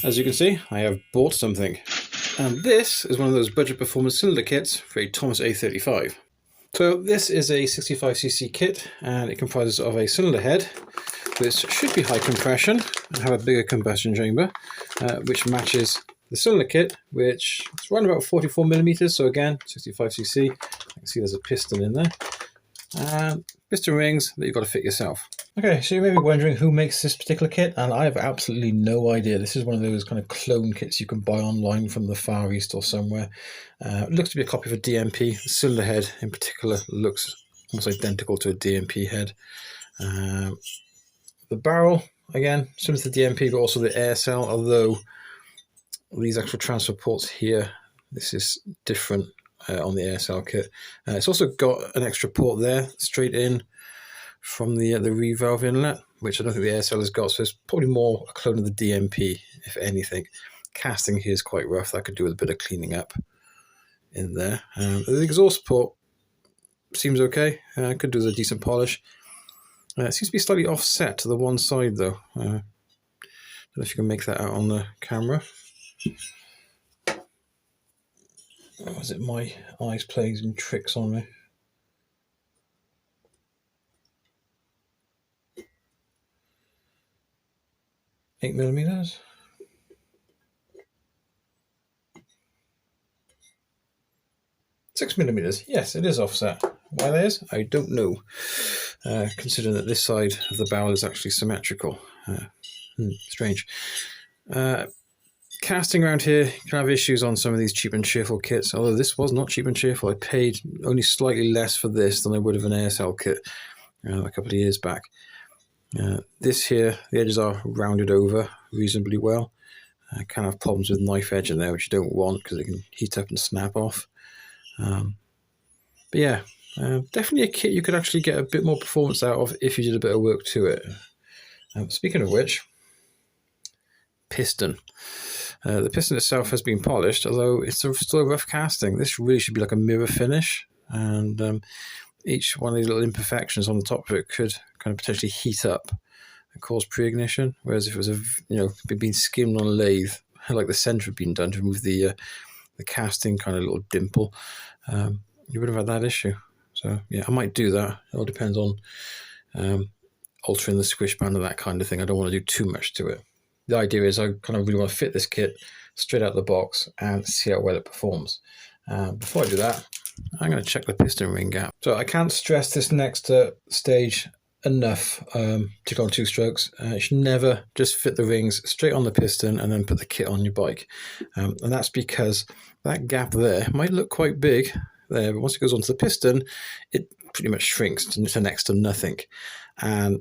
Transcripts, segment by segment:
As you can see, I have bought something, and this is one of those budget performance cylinder kits for a Tomos A35. So this is a 65cc kit, and it comprises of a cylinder head, which should be high compression and have a bigger combustion chamber, which matches the cylinder kit, which is around about 44mm, so again 65cc. I can see there's a piston in there, and piston rings that you've got to fit yourself. Okay, so you may be wondering who makes this particular kit, and I have absolutely no idea. This is one of those kind of clone kits you can buy online from the Far East or somewhere. It looks to be a copy of a DMP. The cylinder head in particular looks almost identical to a DMP head. The barrel, again, similar to the DMP, but also the air cell, although these actual transfer ports here, this is different on the air cell kit. It's also got an extra port there, straight in from the revalve inlet, which I don't think the air cell has got, so it's probably more a clone of the DMP, if anything. Casting here is quite rough. That could do with a bit of cleaning up in there. The exhaust port seems okay. Could do with a decent polish. It seems to be slightly offset to the one side, though. I don't know if you can make that out on the camera. Or is it my eyes playing some tricks on me? Eight millimeters. 6mm. Yes, it is offset. Why that is, I don't know. Considering that this side of the barrel is actually symmetrical. Strange. Casting around here, you can have issues on some of these cheap and cheerful kits, although this was not cheap and cheerful. I paid only slightly less for this than I would have an air cell kit a couple of years back. This here, the edges are rounded over reasonably well. I can have problems with knife edge in there, which you don't want because it can heat up and snap off. But yeah, definitely a kit you could actually get a bit more performance out of if you did a bit of work to it. Speaking of which, piston. The piston itself has been polished, although it's still a rough casting. This really should be like a mirror finish, and each one of these little imperfections on the top of it could kind of potentially heat up and cause pre-ignition. Whereas if it was been skimmed on a lathe, like the center had been done to remove the casting kind of little dimple, you would have had that issue. So yeah, I might do that. It all depends on altering the squish band and that kind of thing. I don't want to do too much to it. The idea is I kind of really want to fit this kit straight out of the box and see how well it performs. Before I do that, I'm going to check the piston ring gap. So I can't stress this next stage enough, to go on two strokes. You should never just fit the rings straight on the piston and then put the kit on your bike. And that's because that gap there might look quite big there, but once it goes onto the piston, it pretty much shrinks to next to nothing. And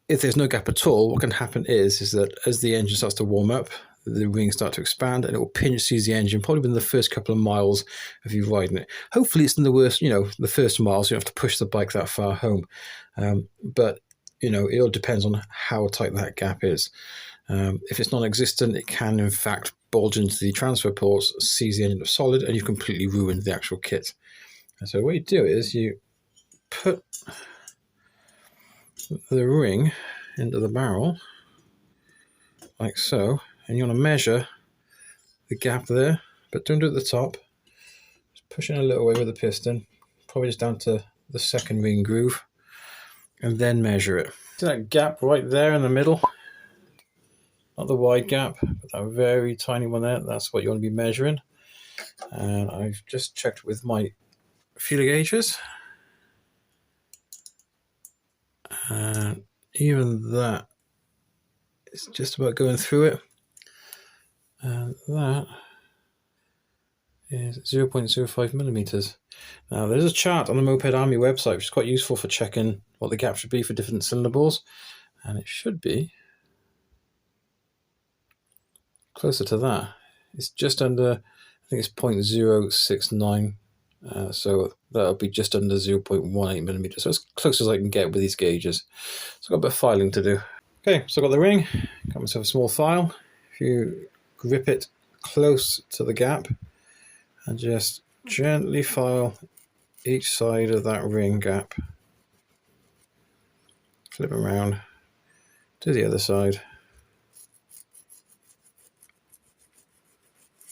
if there's no gap at all, what can happen is that as the engine starts to warm up, the rings start to expand and it will pinch seize the engine probably within the first couple of miles of you riding it. Hopefully it's in the first miles, you don't have to push the bike that far home. But it all depends on how tight that gap is. If it's non-existent, it can in fact bulge into the transfer ports, seize the engine up solid, and you've completely ruined the actual kit. And so what you do is you put the ring into the barrel like so, and you want to measure the gap there, but don't do it at the top. Just push in a little way with the piston, probably just down to the second ring groove, and then measure it. See that gap right there in the middle? Not the wide gap, but that very tiny one there. That's what you want to be measuring. And I've just checked with my feeler gauges, and even that is just about going through it. And that is 0.05 millimeters. Now there's a chart on the Moped Army website which is quite useful for checking what the gap should be for different cylinder bores, and it should be closer to that. It's just under, I think it's 0.069, so that'll be just under 0.18 millimeters, so as close as I can get with these gauges. So I've got a bit of filing to do. Okay, so I've got the ring, got myself a small file. If you grip it close to the gap and just gently file each side of that ring gap, flip around to the other side,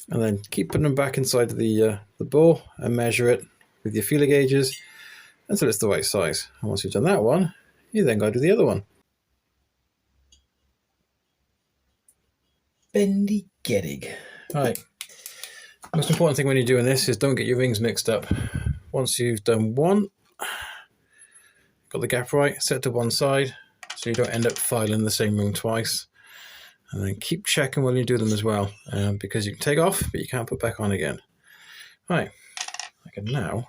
And then keep putting them back inside the bore and measure it with your feeler gauges until it's the right size. And once you've done that one, you then got to do the other one. Bendy Geddig. Right. Most important thing when you're doing this is don't get your rings mixed up. Once you've done one, got the gap right, set to one side so you don't end up filing the same ring twice. And then keep checking while you do them as well, because you can take off, but you can't put back on again. Right, I can now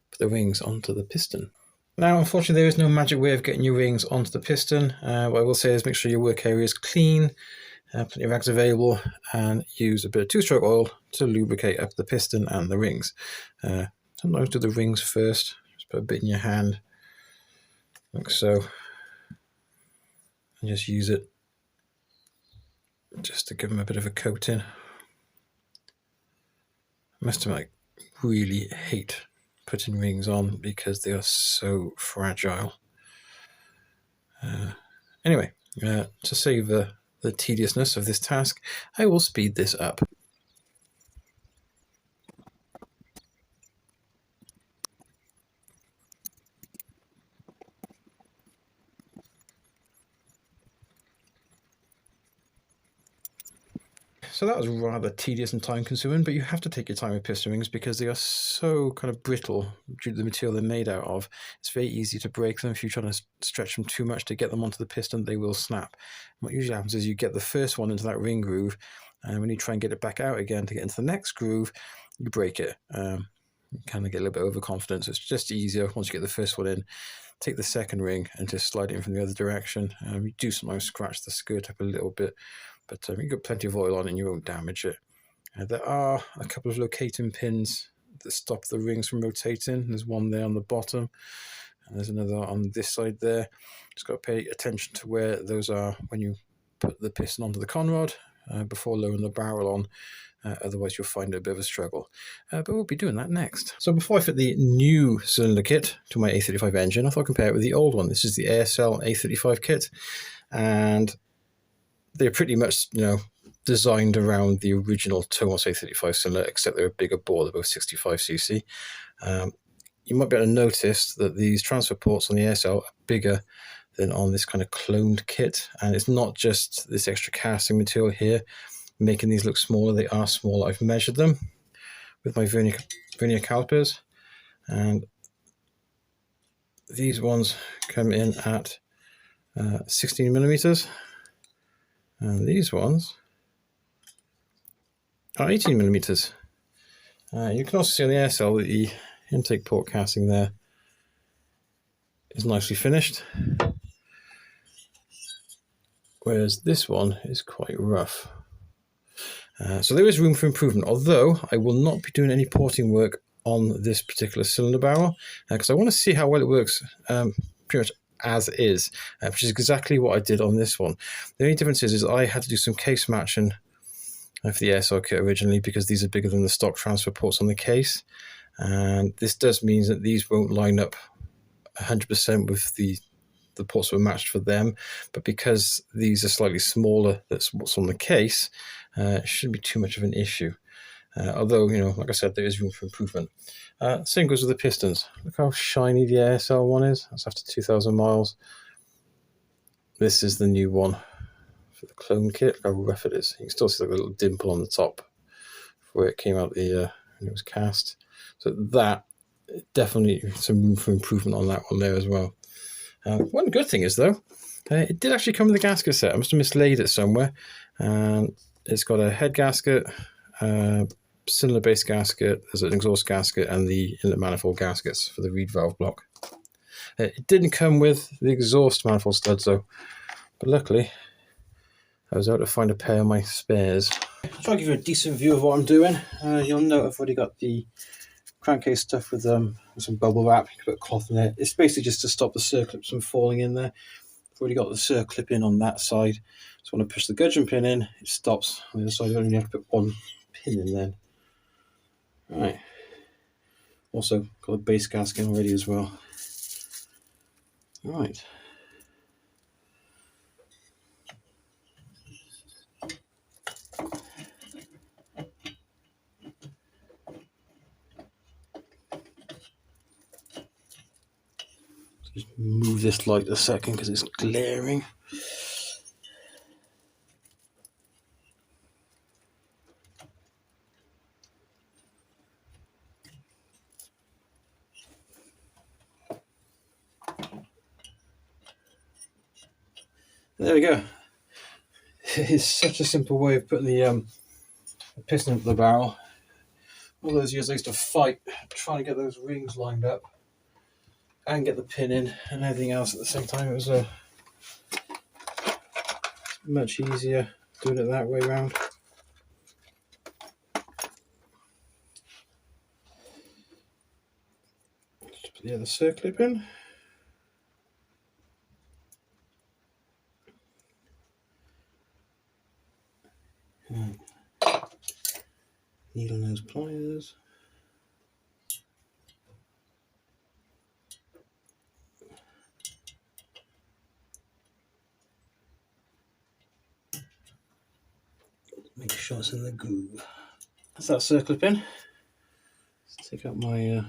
put the rings onto the piston. Now, unfortunately, there is no magic way of getting your rings onto the piston. What I will say is make sure your work area is clean, plenty of rags available, and use a bit of two-stroke oil to lubricate up the piston and the rings. Sometimes do the rings first. Just put a bit in your hand, like so, and just use it just to give them a bit of a coating. I must admit, I really hate putting rings on because they are so fragile. Anyway, to save the tediousness of this task, I will speed this up. So that was rather tedious and time consuming, but you have to take your time with piston rings because they are so kind of brittle due to the material they're made out of. It's very easy to break them. If you try to stretch them too much to get them onto the piston, they will snap. And what usually happens is you get the first one into that ring groove, and when you try and get it back out again to get into the next groove, you break it. You kind of get a little bit overconfident, so it's just easier once you get the first one in. Take the second ring and just slide it in from the other direction. You do sometimes scratch the skirt up a little bit, but you've got plenty of oil on it and you won't damage it. There are a couple of locating pins that stop the rings from rotating. There's one there on the bottom, and there's another on this side there. Just got to pay attention to where those are when you put the piston onto the conrod before lowering the barrel on. Otherwise you'll find it a bit of a struggle. But we'll be doing that next. So before I fit the new cylinder kit to my A35 engine, I thought I'd compare it with the old one. This is the ASL A35 kit, and they're pretty much, designed around the original Tomos A35 cylinder, except they're a bigger bore. They're both 65cc. You might be able to notice that these transfer ports on the ASL are bigger than on this kind of cloned kit, and it's not just this extra casting material here making these look smaller. They are smaller. I've measured them with my vernier calipers, and these ones come in at 16 millimeters, and these ones are 18 millimeters. You can also see on the ASL that the intake port casting there is nicely finished, whereas this one is quite rough. So there is room for improvement, although I will not be doing any porting work on this particular cylinder barrel because I want to see how well it works pretty much as is, which is exactly what I did on this one. The only difference is I had to do some case matching for the ASL kit originally because these are bigger than the stock transfer ports on the case, and this does mean that these won't line up 100% with the ports were matched for them, but because these are slightly smaller that's what's on the case, it shouldn't be too much of an issue. Although, like I said, there is room for improvement. Same goes with the pistons. Look how shiny the ASL one is. That's after 2,000 miles. This is the new one for the clone kit. Look how rough it is. You can still see like a little dimple on the top where it came out when it was cast. So that definitely some room for improvement on that one there as well. One good thing is though, it did actually come with a gasket set. I must have mislaid it somewhere. It's got a head gasket, cylinder base gasket, there's an exhaust gasket, and the inlet manifold gaskets for the reed valve block. It didn't come with the exhaust manifold studs though, but luckily I was able to find a pair of my spares. I'll try to give you a decent view of what I'm doing. You'll note I've already got the crankcase stuff with some bubble wrap. You can put cloth in there. It's basically just to stop the circlips from falling in there. I've already got the circlip in on that side, so when I push the gudgeon pin in, it stops. On the other side, you only have to put one pin in then. Right. Also got a base gasket already as well. Right. Just move this light a second because it's glaring. There we go. It's such a simple way of putting the piston into the barrel. All those years I used to fight trying to get those rings lined up and get the pin in and everything else at the same time. It was much easier doing it that way around. Just put the other circlip in. Needle nose pliers. Make sure it's in the groove. That's that circlip in. Let's take out my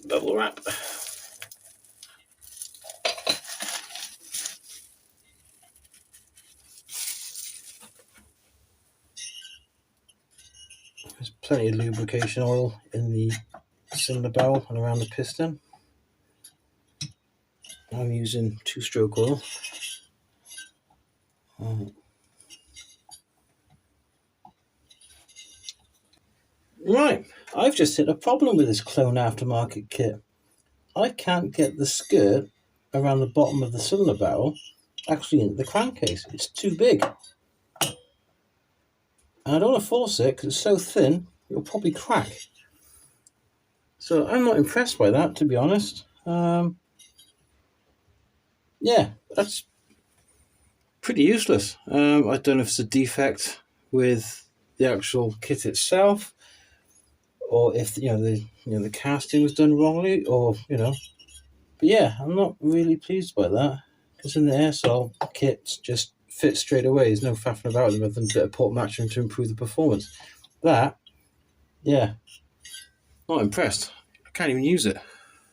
bubble wrap. There's plenty of lubrication oil in the cylinder barrel and around the piston. I'm using 2-stroke oil. Right, I've just hit a problem with this clone aftermarket kit. I can't get the skirt around the bottom of the cylinder barrel actually into the crankcase. It's too big. And I don't want to force it because it's so thin, it'll probably crack. So I'm not impressed by that, to be honest. Yeah, that's pretty useless. I don't know if it's a defect with the actual kit itself, or if the casting was done wrongly, or but yeah, I'm not really pleased by that, because in the airsoil kits just fit straight away. There's no faffing about them other than a bit of port matching to improve the performance. That, yeah, not impressed. I can't even use it.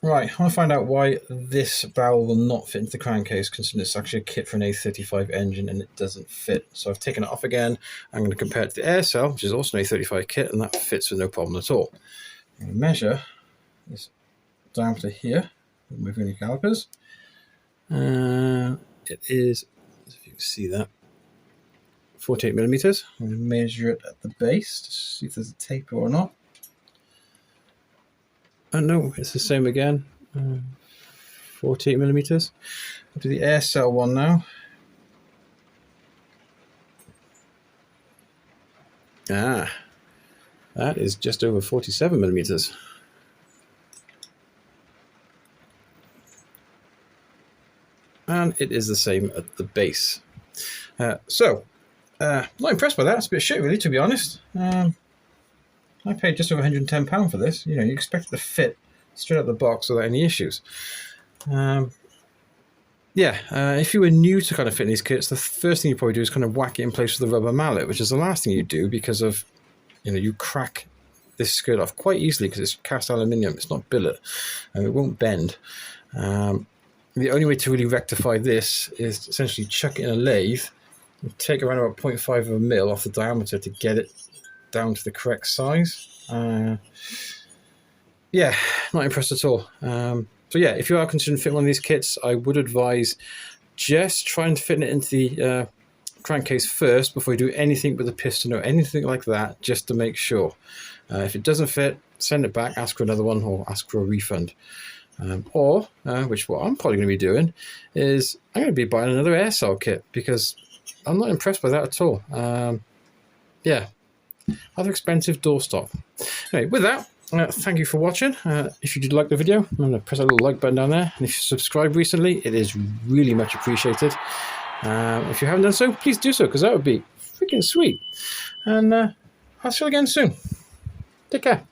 Right, I want to find out why this barrel will not fit into the crankcase, considering it's actually a kit for an A35 engine and it doesn't fit. So I've taken it off again. I'm going to compare it to the air cell, which is also an A35 kit, and that fits with no problem at all. I'm going to measure this diameter here with my vernier calipers. It is, if you can see that, 48 millimeters. I'm going to measure it at the base to see if there's a taper or not. Oh no, it's the same again. 48 millimeters. I'll do the air cell one now. Ah, that is just over 47 millimeters. And it is the same at the base. Not impressed by that. It's a bit shit, really, to be honest. I paid just over £110 for this. You expect it to fit straight out of the box without any issues. If you were new to kind of fitting these kits, the first thing you probably do is kind of whack it in place with a rubber mallet, which is the last thing you do because of, you crack this skirt off quite easily because it's cast aluminium. It's not billet, and it won't bend. The only way to really rectify this is essentially chuck it in a lathe and take around about 0.5 of a mil off the diameter to get it down to the correct size. Yeah, not impressed at all. So yeah, if you are considering fitting one of these kits, I would advise just trying to fit it into the crankcase first before you do anything with the piston or anything like that, just to make sure. If it doesn't fit, send it back, ask for another one, or ask for a refund. Which what I'm probably going to be doing is I'm going to be buying another air cell kit because I'm not impressed by that at all. Yeah, rather expensive doorstop. Anyway, with that, thank you for watching. If you did like the video, I'm going to press that little like button down there. And if you subscribed recently, it is really much appreciated. If you haven't done so, please do so, because that would be freaking sweet. And I'll see you again soon. Take care.